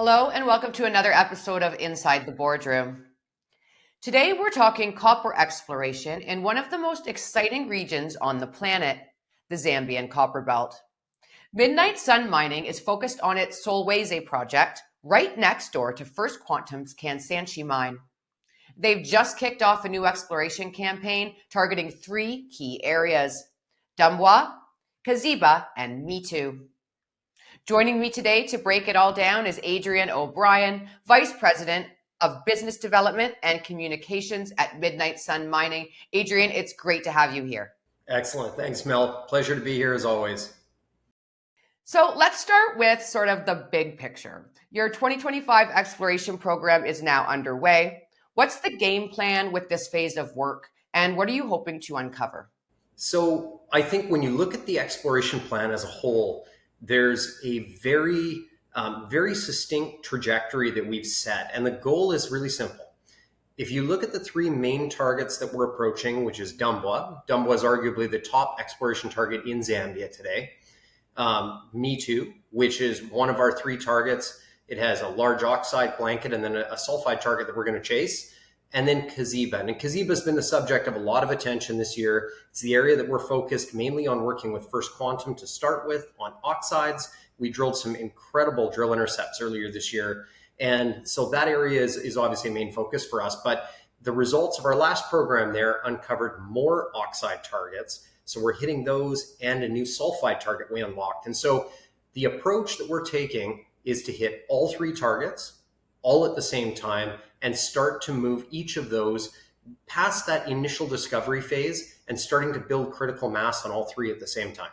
Hello, and welcome to another episode of Inside the Boardroom. Today, we're talking copper exploration in one of the most exciting regions on the planet, the Zambian Copper Belt. Midnight Sun Mining is focused on its Solwezi project, right next door to First Quantum's Kansanshi mine. They've just kicked off a new exploration campaign targeting three key areas: Dumbwa, Kaziba, and Me Too. Joining me today to break it all down is Adrian O'Brien, Vice President of Business Development and Communications at Midnight Sun Mining. Adrian, it's great to have you here. Excellent. Thanks, Mel. Pleasure to be here as always. So let's start with sort of the big picture. Your 2025 exploration program is now underway. What's the game plan with this phase of work, and what are you hoping to uncover? So I think when you look at the exploration plan as a whole, there's a very succinct trajectory that we've set. And the goal is really simple. If you look at the three main targets that we're approaching, which is Dumbwa is arguably the top exploration target in Zambia today. Me Too, which is one of our three targets. It has a large oxide blanket and then a sulfide target that we're going to chase. And then Kaziba. And Kaziba has been the subject of a lot of attention this year. It's the area that we're focused mainly on working with First Quantum to start with on oxides. We drilled some incredible drill intercepts earlier this year. And so that area is obviously a main focus for us. But the results of our last program there uncovered more oxide targets. So we're hitting those and a new sulfide target we unlocked. And so the approach that we're taking is to hit all three targets all at the same time and start to move each of those past that initial discovery phase and starting to build critical mass on all three at the same time.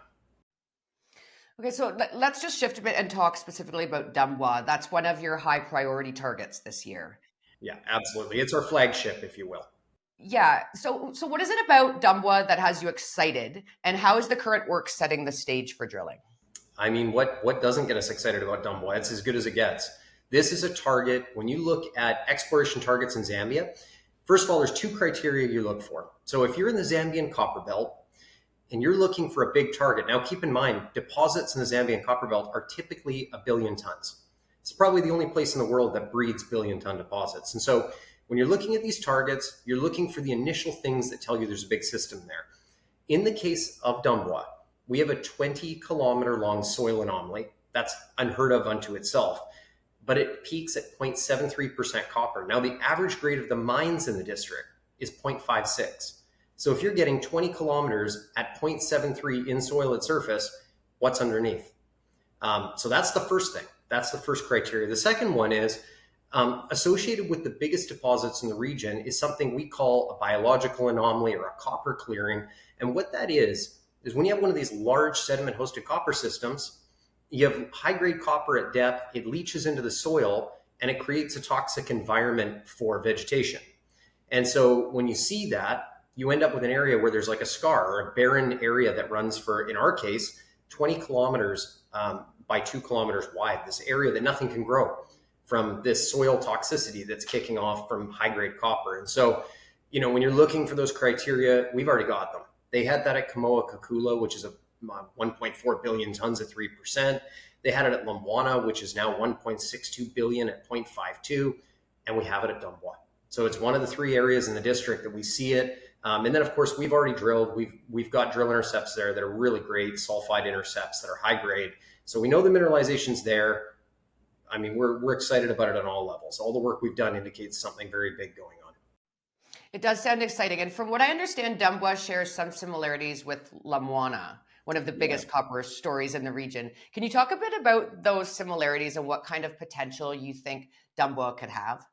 Okay, so let's just shift a bit and talk specifically about Dumbwa. That's one of your high priority targets this year. Yeah, absolutely. It's our flagship, if you will. Yeah. So what is it about Dumbwa that has you excited, and how is the current work setting the stage for drilling? I mean, what doesn't get us excited about Dumbwa? It's as good as it gets. This is a target, when you look at exploration targets in Zambia, first of all, there's two criteria you look for. So if you're in the Zambian Copper Belt and you're looking for a big target, now keep in mind, deposits in the Zambian Copper Belt are typically 1 billion tons. It's probably the only place in the world that breeds billion-ton deposits. And so when you're looking at these targets, you're looking for the initial things that tell you there's a big system there. In the case of Dumbwa, we have a 20-kilometer long soil anomaly. That's unheard of unto itself, but it peaks at 0.73% copper. Now, the average grade of the mines in the district is 0.56. So if you're getting 20 kilometers at 0.73 in soil at surface, what's underneath? So that's the first thing. That's the first criteria. The second one is associated with the biggest deposits in the region is something we call a biological anomaly or a copper clearing. And what that is when you have one of these large sediment-hosted copper systems, you have high-grade copper at depth, it leaches into the soil, and it creates a toxic environment for vegetation. And so when you see that, you end up with an area where there's like a scar or a barren area that runs for, in our case, 20 kilometers by 2 kilometers wide, this area that nothing can grow from this soil toxicity that's kicking off from high-grade copper. And so, when you're looking for those criteria, we've already got them. They had that at Kamoa-Kakula, which is a 1.4 billion tons at 3%. They had it at Lumwana, which is now 1.62 billion at 0.52, and we have it at Dumbwa. So it's one of the three areas in the district that we see it. And then, of course, we've already drilled. We've got drill intercepts there that are really great, sulfide intercepts that are high grade. So we know the mineralization's there. I mean, we're excited about it on all levels. All the work we've done indicates something very big going on. It does sound exciting. And from what I understand, Dumbwa shares some similarities with Lumwana, one of the biggest copper stories in the region. Can you talk a bit about those similarities and what kind of potential you think Dumbwa could have?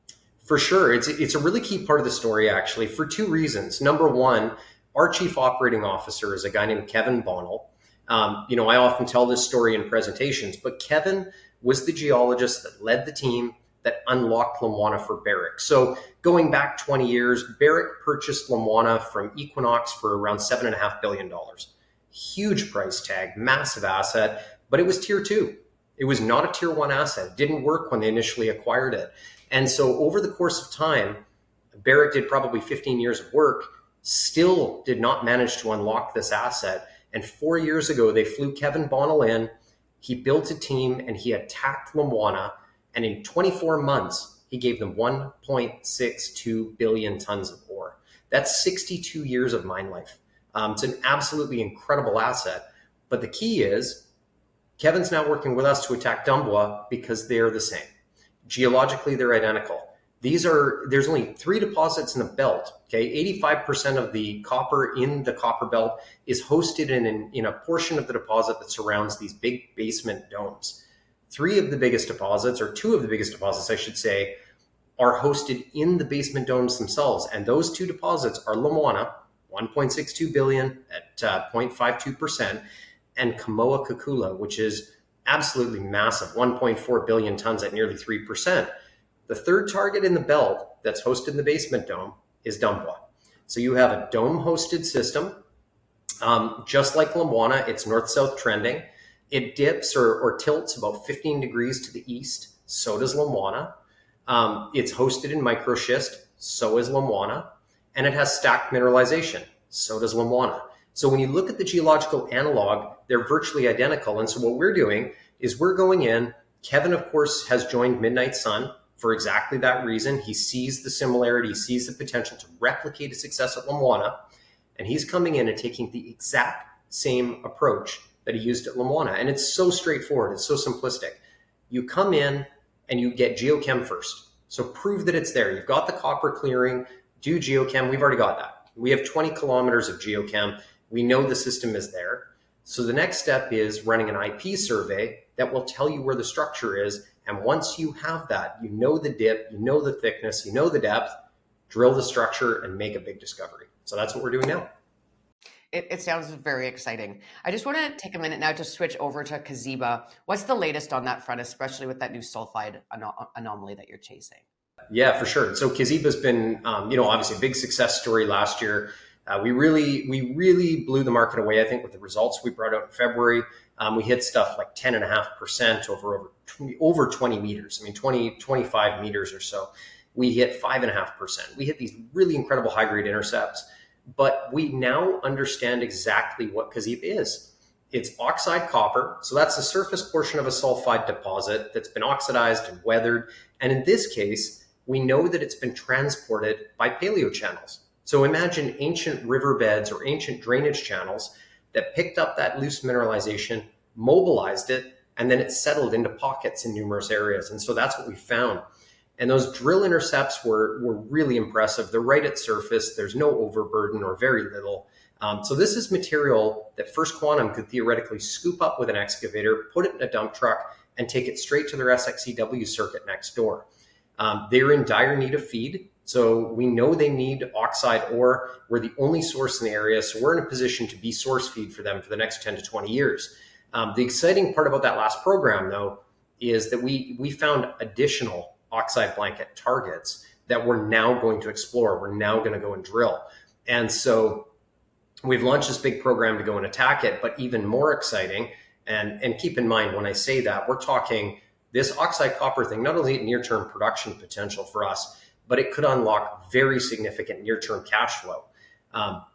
For sure. It's a really key part of the story, actually, for two reasons. Number one, our chief operating officer is a guy named Kevin Bonnell. I often tell this story in presentations, but Kevin was the geologist that led the team that unlocked Lumwana for Barrick. So going back 20 years, Barrick purchased Lumwana from Equinox for around $7.5 billion. Huge price tag, massive asset, but it was tier 2. It was not a tier 1 asset. It didn't work when they initially acquired it. And so over the course of time, Barrick did probably 15 years of work, still did not manage to unlock this asset. And 4 years ago, they flew Kevin Bonnell in. He built a team and he attacked Lumwana And in 24 months, he gave them 1.62 billion tons of ore. That's 62 years of mine life. It's an absolutely incredible asset. But the key is Kevin's now working with us to attack Dumbwa because they're the same. Geologically, they're identical. There's only 3 deposits in the belt. Okay, 85% of the copper in the copper belt is hosted in a portion of the deposit that surrounds these big basement domes. 3 of the biggest deposits, or 2 of the biggest deposits, I should say, are hosted in the basement domes themselves. And those 2 deposits are Lumwana, 1.62 billion at 0.52%, and Kamoa-Kakula, which is absolutely massive, 1.4 billion tons at nearly 3%. The third target in the belt that's hosted in the basement dome is Dumbwa. So you have a dome-hosted system. Just like Lumwana, it's north-south trending. It dips or tilts about 15 degrees to the east. So does Lumwana. It's hosted in microschist. So is Lumwana. And it has stacked mineralization. So does Lumwana. So when you look at the geological analog, they're virtually identical. And so what we're doing is we're going in. Kevin, of course, has joined Midnight Sun for exactly that reason. He sees the similarity, he sees the potential to replicate his success at Lumwana, and he's coming in and taking the exact same approach that he used at Lumwana. And it's so straightforward, it's so simplistic. You come in and you get geochem first. So prove that it's there. You've got the copper clearing, do geochem. We've already got that. We have 20 kilometers of geochem. We know the system is there. So the next step is running an IP survey that will tell you where the structure is. And once you have that, you know the dip, you know the thickness, you know the depth, drill the structure and make a big discovery. So that's what we're doing now. It sounds very exciting. I just want to take a minute now to switch over to Kaziba. What's the latest on that front, especially with that new sulfide anomaly that you're chasing? Yeah, for sure. So Kaziba's been, obviously a big success story last year. We really blew the market away, I think, with the results we brought out in February. We hit stuff like 10.5% over 20 meters. I mean, 25 meters or so. We hit 5.5%. We hit these really incredible high-grade intercepts. But we now understand exactly what Kaziba is. It's oxide copper. So that's the surface portion of a sulfide deposit that's been oxidized and weathered. And in this case, we know that it's been transported by paleochannels. So imagine ancient riverbeds or ancient drainage channels that picked up that loose mineralization, mobilized it, and then it settled into pockets in numerous areas. And so that's what we found. And those drill intercepts were really impressive. They're right at surface. There's no overburden or very little. So this is material that First Quantum could theoretically scoop up with an excavator, put it in a dump truck, and take it straight to their SXEW circuit next door. They're in dire need of feed. So we know they need oxide ore. We're the only source in the area. So we're in a position to be source feed for them for the next 10 to 20 years. The exciting part about that last program, though, is that we found additional oxide blanket targets that we're now going to explore. We're now going to go and drill. And so we've launched this big program to go and attack it, but even more exciting, and keep in mind when I say that, we're talking this oxide copper thing, not only near-term production potential for us, but it could unlock very significant near-term cash flow.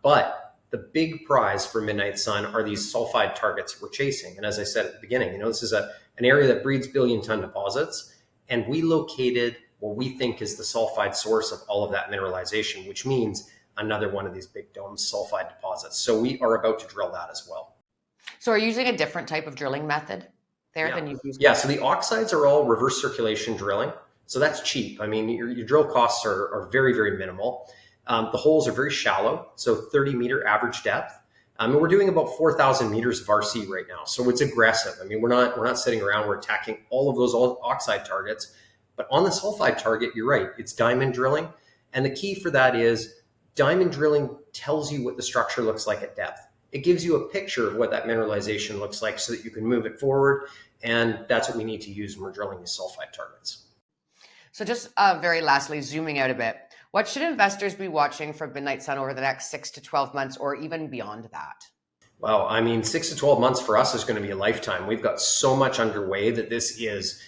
But the big prize for Midnight Sun are these sulfide targets we're chasing. And as I said at the beginning, this is an area that breeds billion-ton deposits. And we located what we think is the sulfide source of all of that mineralization, which means another one of these big dome sulfide deposits. So we are about to drill that as well. So are you using a different type of drilling method there than you've used? Yeah, so the oxides are all reverse circulation drilling. So that's cheap. I mean, your drill costs are very, very minimal. The holes are very shallow, so 30-meter average depth. And we're doing about 4,000 meters of RC right now. So it's aggressive. I mean, we're not sitting around, we're attacking all of those oxide targets. But on the sulfide target, you're right, it's diamond drilling. And the key for that is diamond drilling tells you what the structure looks like at depth. It gives you a picture of what that mineralization looks like so that you can move it forward. And that's what we need to use when we're drilling these sulfide targets. So just very lastly, zooming out a bit, what should investors be watching from Midnight Sun over the next 6 to 12 months or even beyond that? Well, I mean, 6 to 12 months for us is going to be a lifetime. We've got so much underway that this is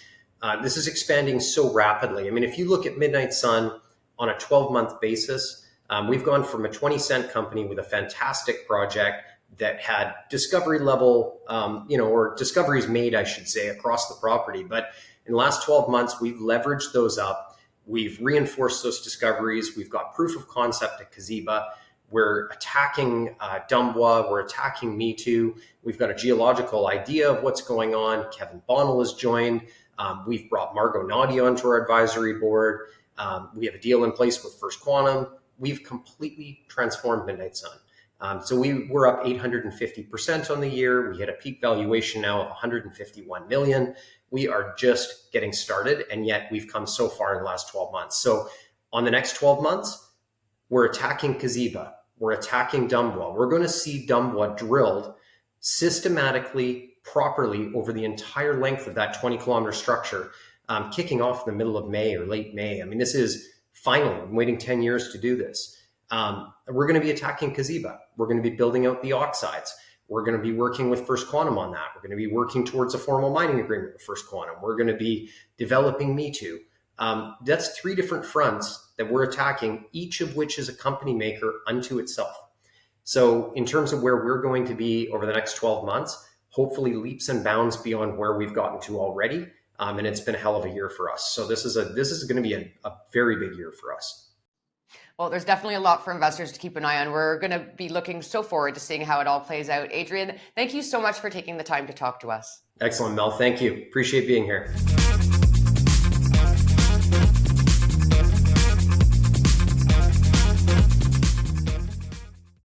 expanding so rapidly. I mean, if you look at Midnight Sun on a 12-month basis, we've gone from a 20-cent company with a fantastic project that had discovery level, or discoveries made, I should say, across the property. But in the last 12 months, we've leveraged those up. We've reinforced those discoveries. We've got proof of concept at Kaziba. We're attacking Dumbwa. We're attacking Me Too. We've got a geological idea of what's going on. Kevin Bonnell has joined. We've brought Margot Nadi onto our advisory board. We have a deal in place with First Quantum. We've completely transformed Midnight Sun. So we're up 850% on the year. We hit a peak valuation now of 151 million. We are just getting started, and yet we've come so far in the last 12 months. So on the next 12 months, we're attacking Kaziba. We're attacking Dumbwa. We're going to see Dumbwa drilled systematically, properly over the entire length of that 20-kilometer structure, kicking off in the middle of May or late May. I mean, this is final. I'm waiting 10 years to do this. We're going to be attacking Kaziba. We're going to be building out the oxides. We're going to be working with First Quantum on that. We're going to be working towards a formal mining agreement with First Quantum. We're going to be developing Me Too. That's 3 different fronts that we're attacking, each of which is a company maker unto itself. So in terms of where we're going to be over the next 12 months, hopefully leaps and bounds beyond where we've gotten to already. And it's been a hell of a year for us. So this is going to be a very big year for us. Well, there's definitely a lot for investors to keep an eye on. We're going to be looking so forward to seeing how it all plays out. Adrian, thank you so much for taking the time to talk to us. Excellent, Mel. Thank you. Appreciate being here.